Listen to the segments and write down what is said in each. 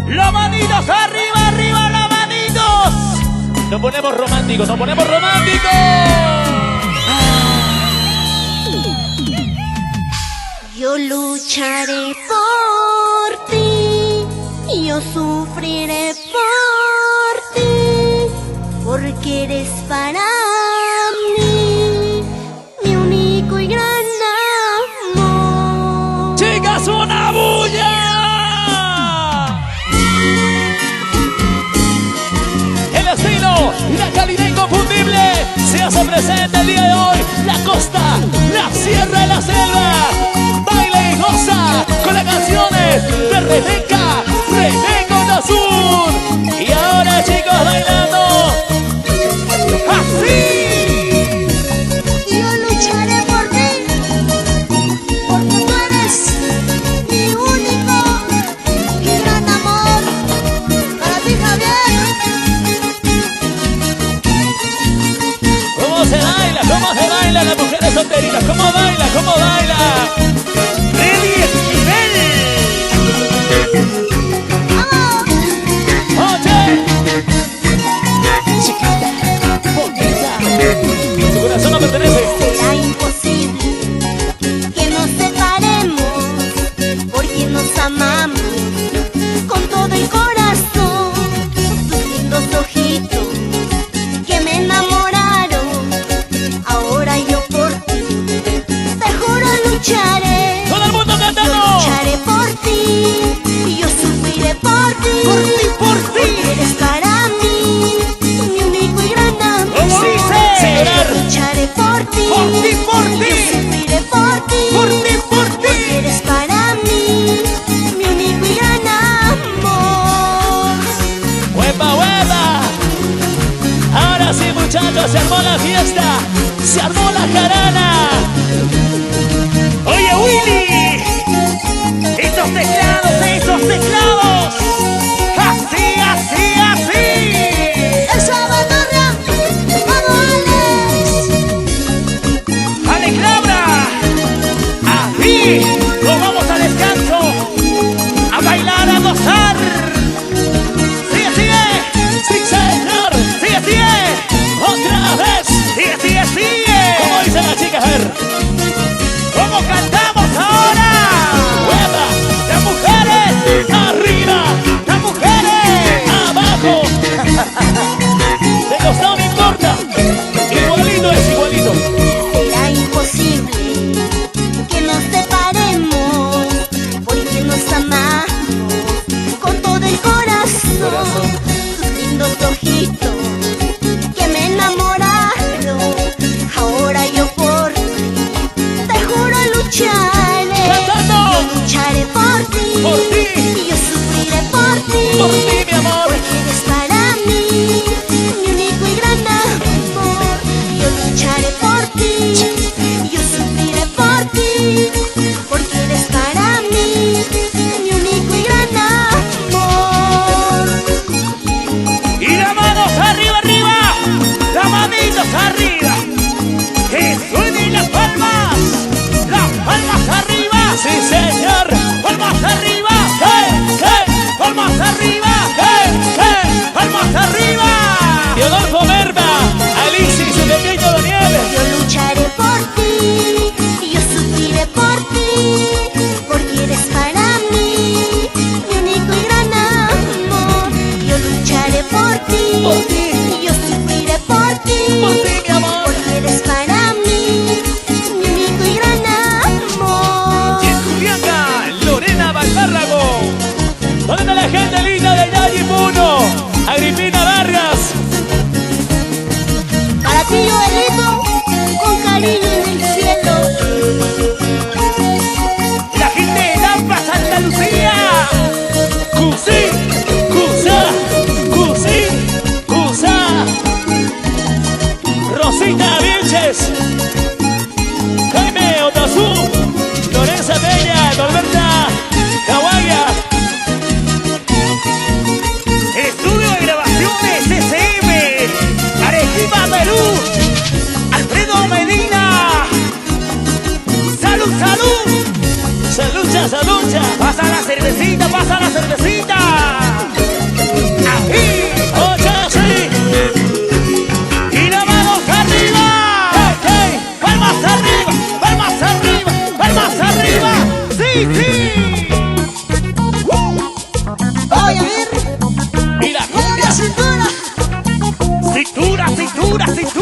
Los manitos arriba, arriba, los manitos. Nos ponemos románticos, nos ponemos románticos. Yo lucharé por ti, yo sufriré por ti, porque eres para mí mi único y gran amor. Chicas, una bulla. El estilo y la calidad inconfundible se hace presente el día de hoy. La costa, la sierra y la selva. Baila y goza con las canciones de Rebeca, Rebeca Azul. Y ahora, chicos, bailando así. Yo lucharé por ti, porque tú eres mi único y gran amor. Para ti, Javier. ¿Cómo se baila? ¿Cómo se baila las mujeres solteritas? ¿Cómo baila? ¿Cómo baila? ¡Ready Esquivel! ¡Oye! Chiquita, bonita, tu corazón no pertenece. Será imposible que nos separemos, porque nos amamos con todo el corazón. Tus lindos ojitos que me enamoraron, ahora yo por ti, te juro lucharé. ¡Todo el mundo cantando! Yo lucharé por ti y yo sufriré por ti. ¡Por ti, por ti! Porque eres para mí mi único y gran amor. ¡Sí sé! Yo lucharé por ti. ¡Por ti, por ti! Yo sufriré por ti. ¡Por ti, por ti! Porque eres para mí mi único y gran amor. ¡Huepa, huepa! Ahora sí, muchachos, se armó la fiesta, se armó la jarana. Oye, Willy, esos teclados, esos teclados. Así, así, así. Eso, Bandurria. Vamos, Alex. ¡Alex Labra! Así, nos vamos al descanso, a bailar, a gozar. ¡Sigue, sigue! ¡Sí, señor! ¡Sigue, sigue! ¡Otra vez! ¡Sigue, sigue, sigue! ¿Cómo dicen las chicas? A ver. ¿Cómo cantamos ahora? ¡Hueva! ¡Las mujeres arriba! ¡Las mujeres abajo! De costado no importa. Igualito es igualito. Será imposible que nos separemos, porque nos amamos con todo el corazón. Tus lindos ojitos que me enamoraron, ahora yo por ti, te juro lucharé. ¡Cantando! Yo lucharé por ti, ¡Por ti! y yo sufriré por ti. ¡Por ti, mi amor! Porque eres para mí mi único y gran amor. Yo lucharé por ti, yo sufriré por ti, porque eres para mí mi único y gran amor. ¡Y las manos arriba, arriba! ¡Las manitos arriba! ¡Que suenen las palmas! ¡Las palmas arriba! ¡Sí, señor! ¡Palmas arriba! ¡Hey, hey! ¡Palmas arriba! ¡Hey, hey! ¡Palmas arriba! Teodolfo Merva, Alicia y su pequeño Daniel. Yo lucharé por ti, yo sufriré por ti, porque eres para mí mi único y gran amor. Yo lucharé por ti, Por ti. yo sufriré por ti, Por ti, mi amor. porque eres para mí mi único y gran amor. Y en Juliaca, Lorena Valpárrago. ¿Dónde está la gente linda de Yayi Puno? Agripina Vargas. Para ti, Joelito, con cariño en el cielo. La gente de Lampa, Santa Lucía. Cusí, Cusá, Cusí, Cusá. Rosita Vilches. Jaime Otazú. Lorenza Peña, Norberta Caguaya. Estudio de grabaciones SM. Arequipa, Perú. Alfredo Medina. Salud, salud. Salucha, salucha. Pasa la cervecita, pasa la cervecita.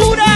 cintura.